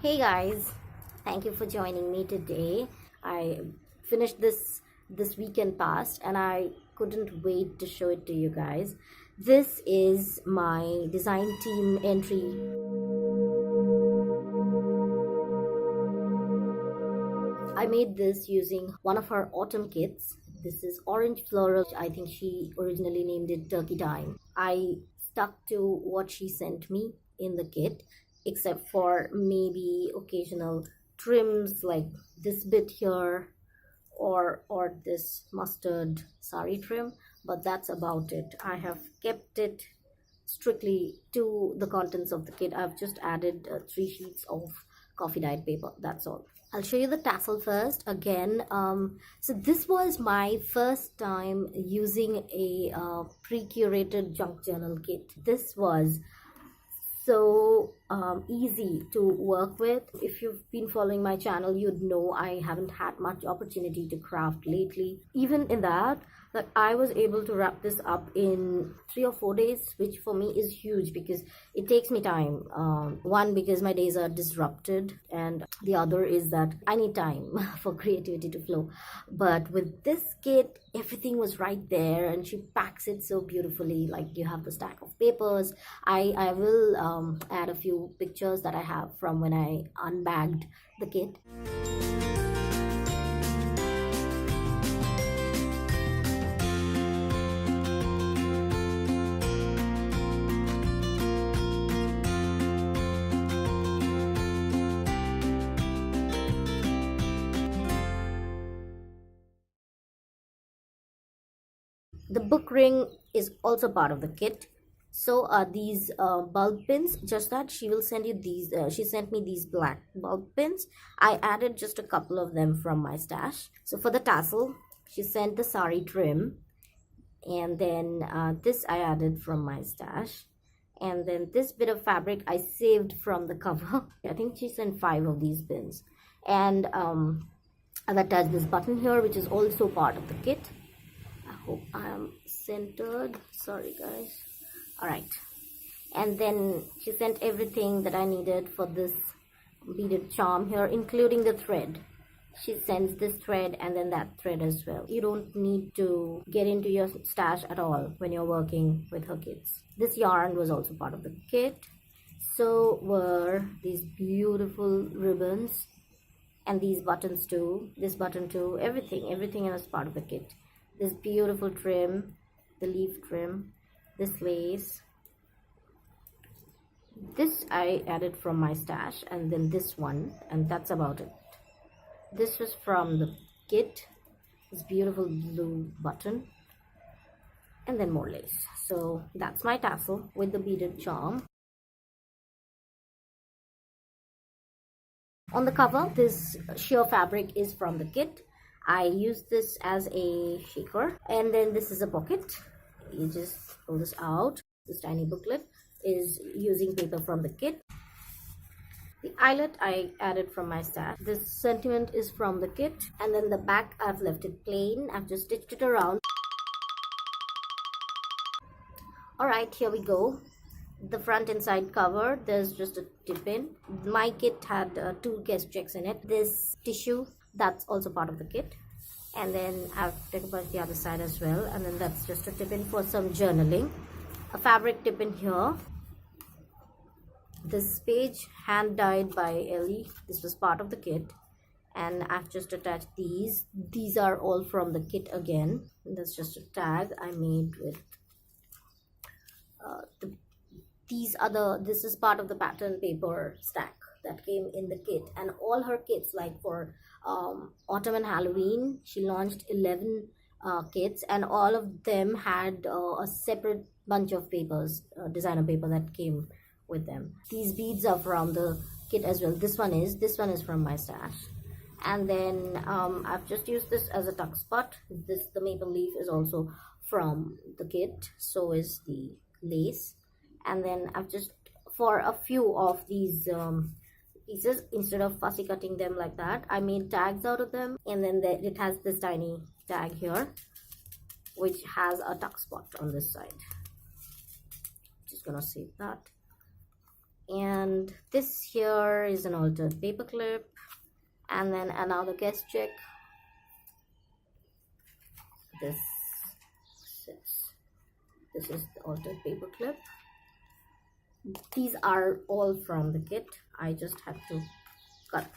Hey guys, thank you for joining me today. I finished this weekend past and I couldn't wait to show it to you guys. This is my design team entry. I made this using one of her autumn kits. This is Orange Floral. I think she originally named it Turkey Time. I stuck to what she sent me in the kit, except for maybe occasional trims like this bit here or this mustard sari trim, but that's about it. I have kept it strictly to the contents of the kit. I've just added 3 sheets of coffee dyed paper, that's all. I'll show you the tassel first again. So this was my first time using a pre-curated junk journal kit. This was so easy to work with. If you've been following my channel, you'd know I haven't had much opportunity to craft lately. Even in that, I was able to wrap this up in 3 or 4 days, which for me is huge because it takes me time. One, because my days are disrupted, and the other is that I need time for creativity to flow. But with this kit, everything was right there, and she packs it so beautifully. Like, you have the stack of papers. I will add a few pictures that I have from when I unbagged the kit. The book ring is also part of the kit. So are these bulb pins, just that she will send you these. She sent me these black bulb pins. I added just a couple of them from my stash. So for the tassel, she sent the sari trim, and then this I added from my stash, and then this bit of fabric I saved from the cover. I think she sent 5 of these pins, and I've attached this button here, which is also part of the kit. I hope I am centered. Sorry guys. Alright. And then she sent everything that I needed for this beaded charm here, including the thread. She sends this thread and then that thread as well. You don't need to get into your stash at all when you're working with her kits. This yarn was also part of the kit. So were these beautiful ribbons and these buttons too. This button too. Everything was part of the kit. This beautiful trim, the leaf trim, this lace. This I added from my stash, and then this one, and that's about it. This was from the kit, this beautiful blue button, and then more lace. So that's my tassel with the beaded charm. On the cover, this sheer fabric is from the kit. I use this as a shaker, and then this is a pocket. You just pull this out. This tiny booklet is using paper from the kit. The eyelet I added from my stash. This sentiment is from the kit, and then the back I've left it plain. I've just stitched it around. Alright, here we go. The front and side cover, there's just a tip-in. My kit had 2 guest checks in it. This tissue, that's also part of the kit, and then I've taken about the other side as well, and then that's just a tip-in for some journaling. A fabric tip-in here. This page hand dyed by Ellie. This was part of the kit, and I've just attached these. These are all from the kit again. And that's just a tag I made with this is part of the pattern paper stack that came in the kit. And all her kits, like for autumn and Halloween, she launched 11 kits, and all of them had a separate bunch of papers, designer paper that came with them. These beads are from the kit as well. This one is from my stash. And then I've just used this as a tuck spot. The maple leaf is also from the kit, so is the lace. And then I've just, for a few of these pieces, instead of fussy cutting them like that, I made tags out of them, and then it has this tiny tag here which has a tuck spot on this side. Just gonna save that. And this here is an altered paper clip, and then another guest check. This this is the altered paper clip. These are all from the kit. I just had to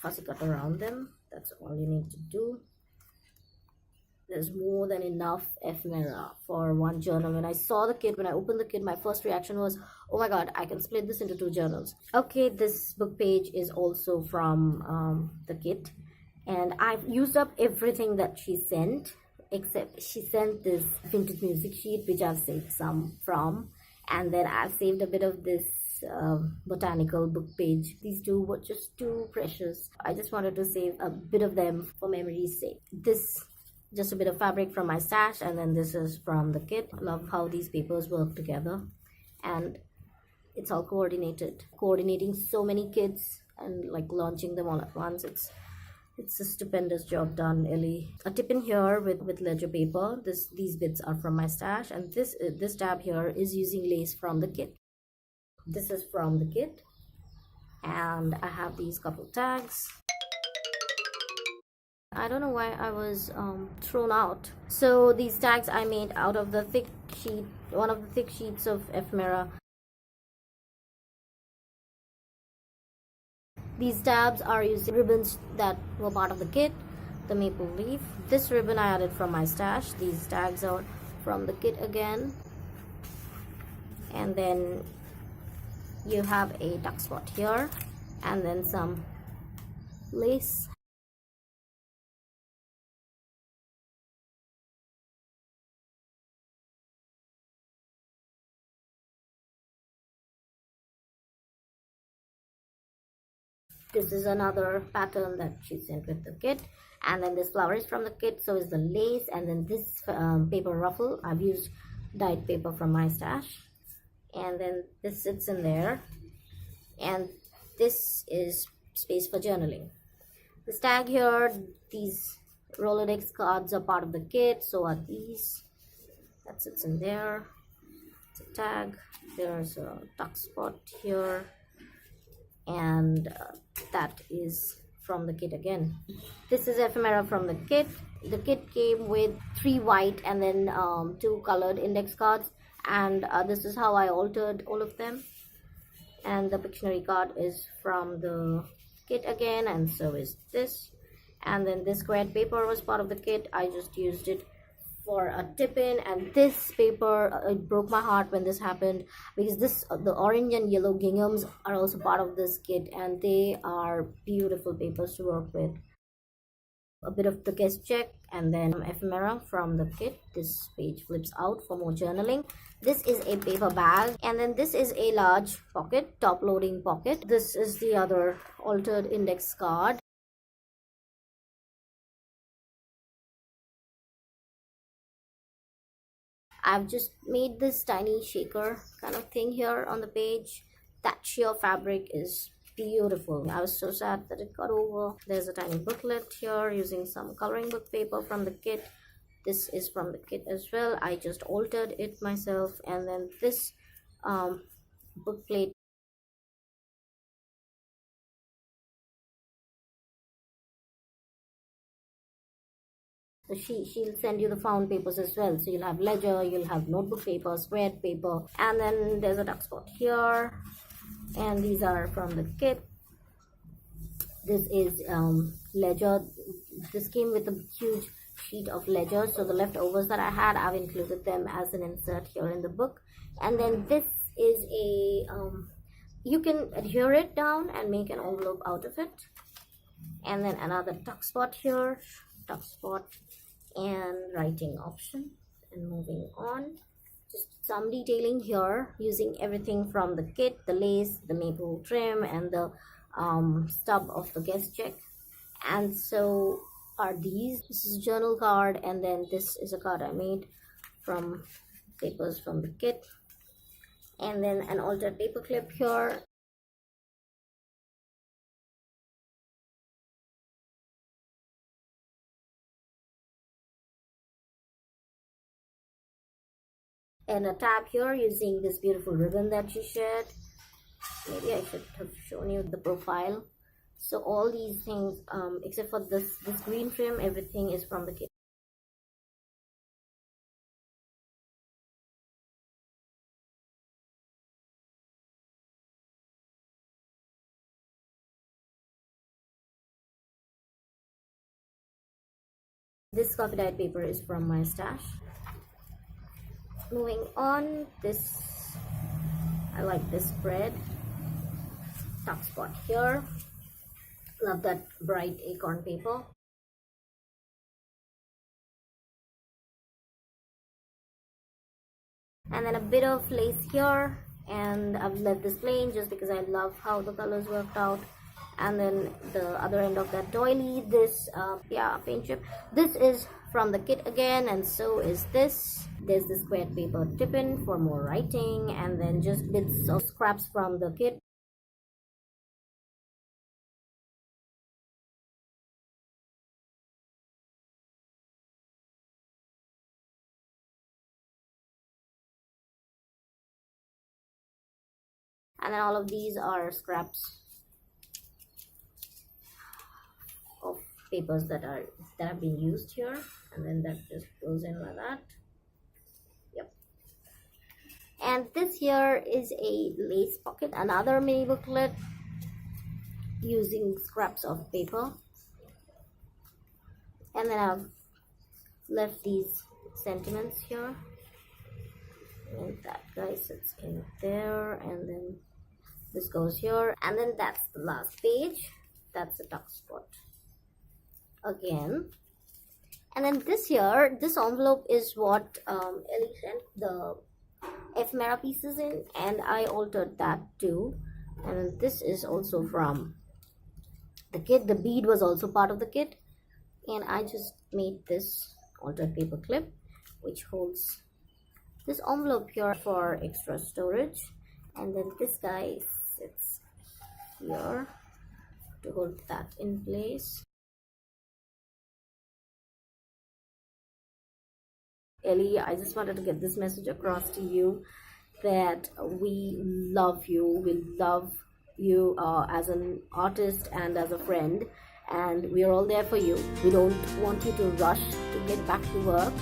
fussy cut around them. That's all you need to do. There's more than enough ephemera for one journal. When I saw the kit, when I opened the kit, my first reaction was, oh my god, I can split this into 2 journals. Okay, this book page is also from the kit, and I've used up everything that she sent, except she sent this vintage music sheet, which I've saved some from, and then I've saved a bit of this botanical book page. These two were just too precious. I just wanted to save a bit of them for memory's sake. This just a bit of fabric from my stash, and then this is from the kit. Love how these papers work together, and it's all coordinated. Coordinating so many kits and like launching them all at once, it's a stupendous job done, Ellie. A tip in here with ledger paper. These bits are from my stash, and this tab here is using lace from the kit. This is from the kit, and I have these couple tags. I don't know why I was thrown out. So these tags I made out of the thick sheet, one of the thick sheets of ephemera. These tabs are using ribbons that were part of the kit. The maple leaf. This ribbon I added from my stash. These tags are from the kit again. And then you have a tuck spot here, and then some lace. This is another pattern that she sent with the kit, and then this flower is from the kit, so is the lace, and then this paper ruffle. I've used dyed paper from my stash, and then this sits in there, and this is space for journaling. This tag here, these Rolodex cards are part of the kit, so are these. That sits in there. It's a tag. There's a tuck spot here, and that is from the kit again. This is ephemera from the kit. The kit came with 3 white and then 2 colored index cards, and this is how I altered all of them. And the Pictionary card is from the kit again, and so is this. And then this squared paper was part of the kit. I just used it for a tip-in, and this paper, it broke my heart when this happened, because the orange and yellow ginghams are also part of this kit, and they are beautiful papers to work with. A bit of the guest check, and then ephemera from the kit. This page flips out for more journaling. This is a paper bag, and then this is a large pocket, top loading pocket. This is the other altered index card. I've just made this tiny shaker kind of thing here on the page. That sheer fabric is beautiful. I was so sad that it got over. There's a tiny booklet here using some coloring book paper from the kit. This is from the kit as well. I just altered it myself. And then this book plate. So she'll send you the found papers as well. So you'll have ledger, you'll have notebook paper, squared paper, and then there's a tuck spot here. And these are from the kit. This is ledger. This came with a huge sheet of ledger, so the leftovers that I had, I've included them as an insert here in the book. And then this is a you can adhere it down and make an envelope out of it. And then another tuck spot here, tuck spot, and writing option. And moving on, just some detailing here using everything from the kit, the lace, the maple trim, and the stub of the guest check. And so are these. This is a journal card, and then this is a card I made from papers from the kit, and then an altered paper clip here. And a tab here using this beautiful ribbon that she shared. Maybe I should have shown you the profile. So all these things, except for this green trim, everything is from the kit. This coffee dyed paper is from my stash. Moving on, I like this spread. Tuck spot here. Love that bright acorn paper. And then a bit of lace here, and I've left this plain just because I love how the colors worked out. And then the other end of that doily, this paint chip, this is from the kit again, and so is this. There's the squared paper tip-in for more writing, and then just bits of scraps from the kit. And then all of these are scraps of papers that have been used here, and then that just goes in like that. Yep. And this here is a lace pocket, another mini booklet using scraps of paper. And then I've left these sentiments here, and that guy sits in there, and then this goes here, and then that's the last page. That's the tuck spot again. And then this here, this envelope is what Ellie sent the ephemera pieces in, and I altered that too. And this is also from the kit. The bead was also part of the kit, and I just made this altered paper clip which holds this envelope here for extra storage, and then this guy sits here to hold that in place. Ellie, I just wanted to get this message across to you that we love you. We love you as an artist and as a friend, and we are all there for you. We don't want you to rush to get back to work,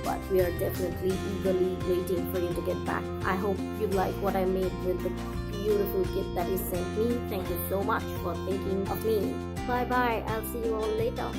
but we are definitely eagerly waiting for you to get back. I hope you like what I made with the beautiful kit that you sent me. Thank you so much for thinking of me. Bye bye. I'll see you all later.